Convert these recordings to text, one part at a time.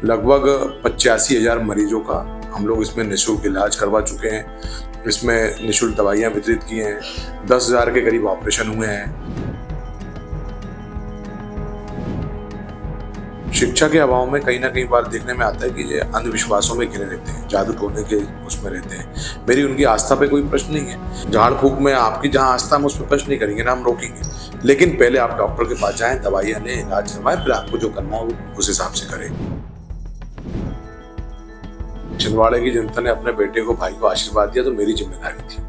लगभग 85,000 मरीजों का हम लोग इसमें निःशुल्क इलाज करवा चुके हैं। इसमें निःशुल्क दवाइयाँ वितरित की हैं। 10,000 के करीब ऑपरेशन हुए हैं। शिक्षा के अभाव में कहीं ना कहीं बार देखने में आता है कि ये अंधविश्वासों में घिरे रहते हैं, जादू टोने के उसमें रहते हैं। मेरी उनकी आस्था पे कोई प्रश्न नहीं है। झाड़ फूक में आपकी जहाँ आस्था हम उस पर प्रश्न नहीं करेंगे ना, हम रोकेंगे। लेकिन पहले आप डॉक्टर के पास जाएं, दवाइयाँ लें, इलाज करवाएं, फिर आपको जो करना है वो उस हिसाब से करें। छिंदवाड़े की जनता ने अपने बेटे को, भाई को आशीर्वाद दिया, तो मेरी जिम्मेदारी थी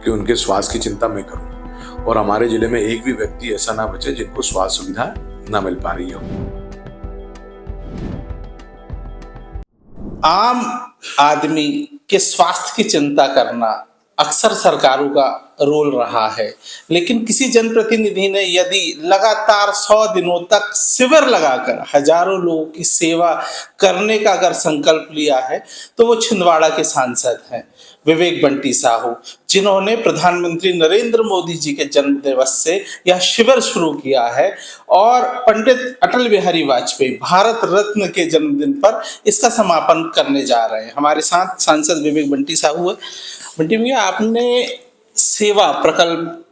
कि उनके स्वास्थ्य की चिंता मैं करूं और हमारे जिले में एक भी व्यक्ति ऐसा ना बचे जिनको स्वास्थ्य सुविधा ना मिल पा रही हो। आम आदमी के स्वास्थ्य की चिंता करना अक्सर सरकारों का रोल रहा है, लेकिन किसी जनप्रतिनिधि ने यदि लगातार 100 दिनों तक शिविर लगाकर हजारों लोगों की सेवा करने का अगर संकल्प लिया है तो वो छिंदवाड़ा के सांसद हैं विवेक बंटी साहू, जिन्होंने प्रधानमंत्री नरेंद्र मोदी जी के जन्म दिवस से यह शिविर शुरू किया है और पंडित अटल बिहारी वाजपेयी भारत रत्न के जन्मदिन पर इसका समापन करने जा रहे हैं। हमारे साथ सांसद विवेक बंटी साहू है। बंटी भैया, आपने सेवा प्रकल्प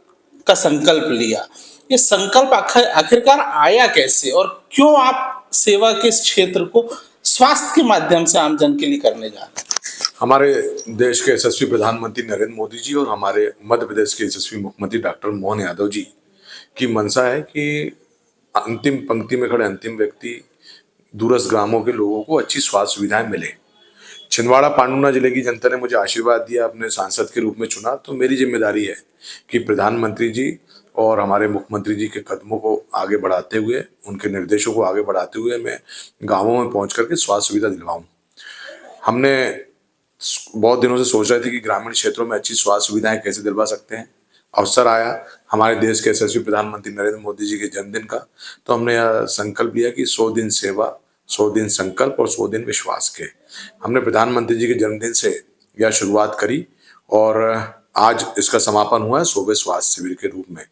का संकल्प लिया, ये संकल्प आखिरकार आया कैसे और क्यों आप सेवा के इस क्षेत्र को स्वास्थ्य के माध्यम से आम जन के लिए करने जा रहे हैं? हमारे देश के यशस्वी प्रधानमंत्री नरेंद्र मोदी जी और हमारे मध्य प्रदेश के यशस्वी मुख्यमंत्री डॉक्टर मोहन यादव जी की मंशा है कि अंतिम पंक्ति में खड़े अंतिम व्यक्ति, दूरस्थ ग्रामों के लोगों को अच्छी स्वास्थ्य सुविधाएं मिले। छिंदवाड़ा पांडुना जिले की जनता ने मुझे आशीर्वाद दिया, अपने सांसद के रूप में चुना, तो मेरी जिम्मेदारी है कि प्रधानमंत्री जी और हमारे मुख्यमंत्री जी के कदमों को आगे बढ़ाते हुए, उनके निर्देशों को आगे बढ़ाते हुए मैं गाँवों में पहुँच करके स्वास्थ्य सुविधा दिलवाऊँ। हमने बहुत दिनों से सोच रहे थे कि ग्रामीण क्षेत्रों में अच्छी स्वास्थ्य सुविधाएं कैसे दिलवा सकते हैं। अवसर आया हमारे देश के यशस्वी प्रधानमंत्री नरेंद्र मोदी जी के जन्मदिन का, तो हमने यह संकल्प लिया कि 100 दिन सेवा, 100 दिन संकल्प और 100 दिन विश्वास के। हमने प्रधानमंत्री जी के जन्मदिन से यह शुरुआत करी और आज इसका समापन हुआ है 100वें स्वास्थ्य शिविर के रूप में।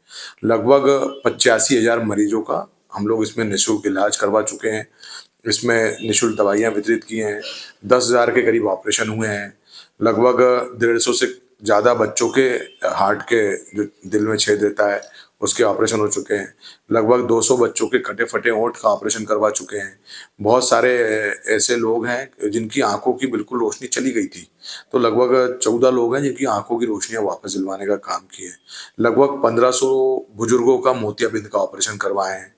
लगभग 85,000 मरीजों का हम लोग इसमें निःशुल्क इलाज करवा चुके हैं। इसमें निःशुल्क दवाइयाँ वितरित की हैं। 10,000 के करीब ऑपरेशन हुए हैं। लगभग 150 से ज़्यादा बच्चों के हार्ट के, जो दिल में छेद रहता है, उसके ऑपरेशन हो चुके हैं। लगभग 200 बच्चों के कटे फटे होंठ का ऑपरेशन करवा चुके हैं। बहुत सारे ऐसे लोग हैं जिनकी आंखों की बिल्कुल रोशनी चली गई थी, तो लगभग 14 लोग हैं जिनकी आंखों की रोशनियां वापस दिलवाने का काम किए। लगभग 1500 बुजुर्गों का मोतियाबिंद का ऑपरेशन करवाए हैं।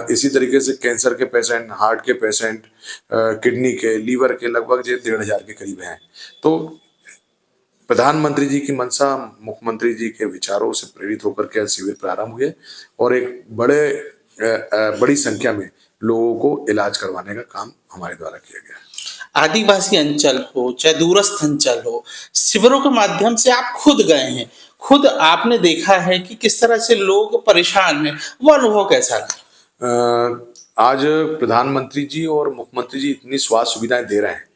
इसी तरीके से कैंसर के पेशेंट, हार्ट के पेशेंट, किडनी के, लीवर के लगभग 1,500 के करीब हैं। तो प्रधानमंत्री जी की मंशा, मुख्यमंत्री जी के विचारों से प्रेरित होकर के शिविर प्रारंभ हुए और एक बड़ी संख्या में लोगों को इलाज करवाने का काम हमारे द्वारा किया गया। आदिवासी अंचल हो चाहे दूरस्थ अंचल हो, शिविरों के माध्यम से आप खुद गए हैं, खुद आपने देखा है कि किस तरह से लोग परेशान हैं, वो अनुभव कैसा रहा? आज प्रधानमंत्री जी और मुख्यमंत्री जी इतनी स्वास्थ्य सुविधाएं दे रहे हैं,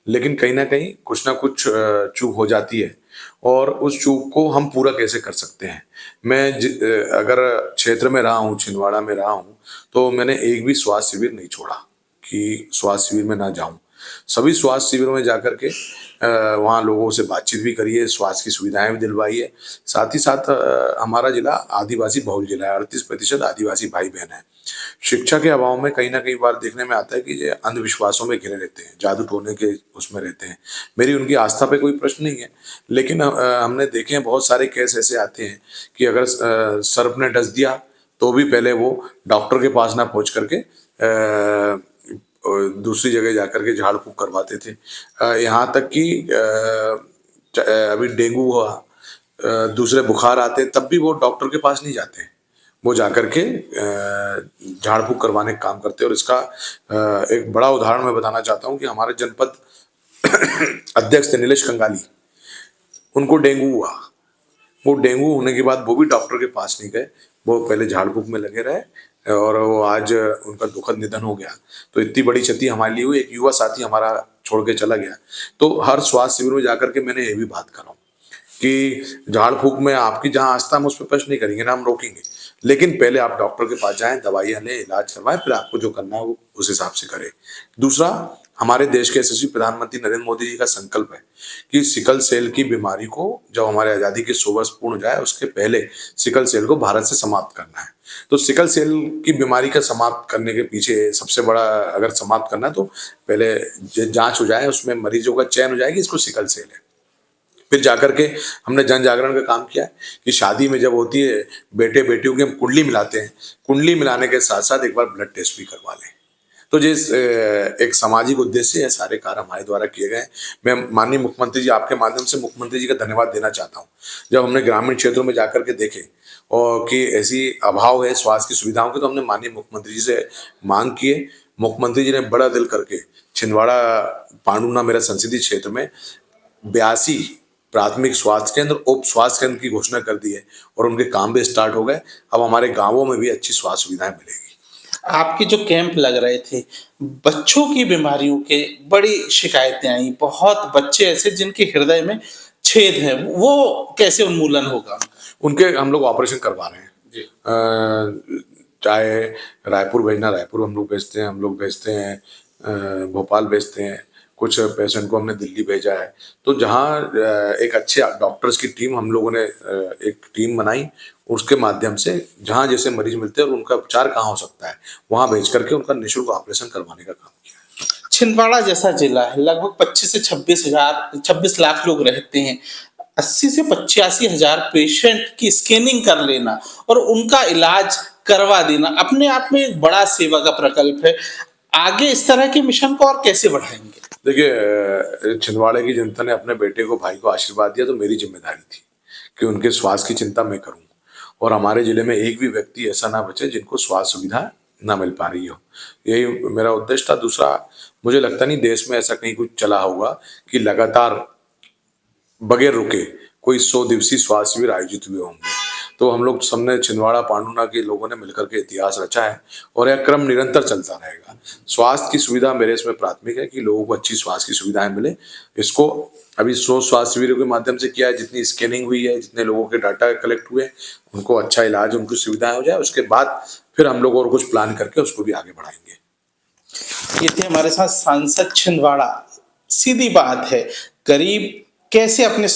लेकिन कहीं ना कहीं कुछ ना कुछ चूक हो जाती है और उस चूक को हम पूरा कैसे कर सकते हैं। मैं अगर क्षेत्र में रहा हूँ, छिंदवाड़ा में रहा हूँ, तो मैंने एक भी स्वास्थ्य शिविर नहीं छोड़ा कि स्वास्थ्य शिविर में ना जाऊँ। सभी स्वास्थ्य शिविरों में जाकर के वहाँ लोगों से बातचीत भी करी है, स्वास्थ्य की सुविधाएं भी दिलवाई है। साथ ही साथ हमारा जिला आदिवासी बहुल जिला है, 38% आदिवासी भाई बहन है। शिक्षा के अभाव में कहीं ना कहीं बार देखने में आता है कि ये अंधविश्वासों में घिरे रहते हैं, जादू टोने के उसमें रहते हैं। मेरी उनकी आस्था पे कोई प्रश्न नहीं है, लेकिन हमने देखे हैं बहुत सारे केस ऐसे आते हैं कि अगर सर्प ने डस दिया तो भी पहले वो डॉक्टर के पास ना पहुंच करके दूसरी जगह जाकर के झाड़ फूक करवाते थे। यहाँ तक कि अभी डेंगू हुआ, दूसरे बुखार आते, तब भी वो डॉक्टर के पास नहीं जाते, वो जाकर के झाड़ फूक करवाने का काम करते हैं। और इसका एक बड़ा उदाहरण मैं बताना चाहता हूँ कि हमारे जनपद अध्यक्ष थे नीलेश कंगाली, उनको डेंगू हुआ। वो डेंगू होने के बाद वो भी डॉक्टर के पास नहीं गए, वो पहले झाड़ फूक में लगे रहे और वो आज उनका दुखद निधन हो गया। तो इतनी बड़ी क्षति हमारे लिए हुई, एक युवा साथी हमारा छोड़ के चला गया। तो हर स्वास्थ्य शिविर में जाकर के मैंने ये भी बात करा कि झाड़ फूक में आपकी जहाँ आस्था हम उस पर प्रश्न नहीं करेंगे ना, हम रोकेंगे। लेकिन पहले आप डॉक्टर के पास जाएं, दवाइयां लें, इलाज करवाएं, फिर आपको जो करना है वो उस हिसाब से करें। दूसरा, हमारे देश के यशस्वी प्रधानमंत्री नरेंद्र मोदी जी का संकल्प है कि सिकल सेल की बीमारी को जब हमारे आज़ादी के 100 वर्ष पूर्ण हो जाए उसके पहले सिकल सेल को भारत से समाप्त करना है। तो सिकल सेल की बीमारी का समाप्त करने के पीछे सबसे बड़ा, अगर समाप्त करना है तो पहले जांच हो जाए, उसमें मरीजों का चयन हो जाए कि इसको सिकल सेल है। फिर जाकर के हमने जन जागरण का काम किया है कि शादी में जब होती है बेटे बेटियों की हम कुंडली मिलाते हैं, कुंडली मिलाने के साथ साथ एक बार ब्लड टेस्ट भी करवा लें। तो जिस एक सामाजिक उद्देश्य है सारे कार्य हमारे द्वारा किए गए। मैं माननीय मुख्यमंत्री जी, आपके माध्यम से मुख्यमंत्री जी का धन्यवाद देना चाहता हूँ। जब हमने ग्रामीण क्षेत्रों में जाकर के देखे और कि ऐसी अभाव है स्वास्थ्य की सुविधाओं की, तो हमने माननीय मुख्यमंत्री जी से मांग किए। मुख्यमंत्री जी ने बड़ा दिल करके छिंदवाड़ा पांडुना मेरा संसदीय क्षेत्र में 82 प्राथमिक स्वास्थ्य केंद्र, उप स्वास्थ्य केंद्र की घोषणा कर दी है और उनके काम भी स्टार्ट हो गए। अब हमारे गांवों में भी अच्छी स्वास्थ्य सुविधाएं मिलेगी। आपके जो कैंप लग रहे थे, बच्चों की बीमारियों के बड़ी शिकायतें आई, बहुत बच्चे ऐसे जिनके हृदय में छेद है, वो कैसे उन्मूलन होगा? उनके हम लोग ऑपरेशन करवा रहे हैं जी। चाहे रायपुर भेजना, रायपुर हम लोग भेजते हैं, भोपाल भेजते हैं, कुछ पेशेंट को हमने दिल्ली भेजा है। तो जहाँ एक अच्छे डॉक्टर्स की टीम हम लोगों ने एक टीम बनाई, उसके माध्यम से जहाँ जैसे मरीज मिलते हैं और उनका उपचार कहाँ हो सकता है वहाँ भेज करके उनका निःशुल्क ऑपरेशन करवाने का काम किया है। छिंदवाड़ा जैसा जिला है, लगभग 25 से 26 लाख लोग रहते हैं। 80 से 85 हजार पेशेंट की स्कैनिंग कर लेना और उनका इलाज करवा देना अपने आप में एक बड़ा सेवा का प्रकल्प है। आगे इस तरह के मिशन को और कैसे बढ़ाएंगे? देखिए, छिंदवाड़े की जनता ने अपने बेटे को, भाई को आशीर्वाद दिया, तो मेरी जिम्मेदारी थी कि उनके स्वास्थ्य की चिंता मैं करूं और हमारे जिले में एक भी व्यक्ति ऐसा ना बचे जिनको स्वास्थ्य सुविधा ना मिल पा रही हो। यही मेरा उद्देश्य था। दूसरा, मुझे लगता नहीं देश में ऐसा कहीं कुछ चला होगा कि लगातार बगैर रुके कोई 100 दिवसीय स्वास्थ्य शिविर आयोजित हुए होंगे। तो हम लोग सबने, छिंदवाड़ा पांडुना के लोगों ने मिलकर के इतिहास रचा है और यह क्रम निरंतर चलता रहेगा। स्वास्थ्य की सुविधा मेरे इसमें प्राथमिक है कि लोगों को अच्छी स्वास्थ्य की सुविधाएं मिले। इसको अभी 100 स्वास्थ्य शिविरों के माध्यम से किया है, जितनी स्कैनिंग हुई है, जितने लोगों के डाटा कलेक्ट हुए, उनको अच्छा इलाज, उनको सुविधाएं हो जाए, उसके बाद फिर हम लोग और कुछ प्लान करके उसको भी आगे बढ़ाएंगे। ये थे हमारे साथ सांसद छिंदवाड़ा। सीधी बात है, गरीब कैसे अपने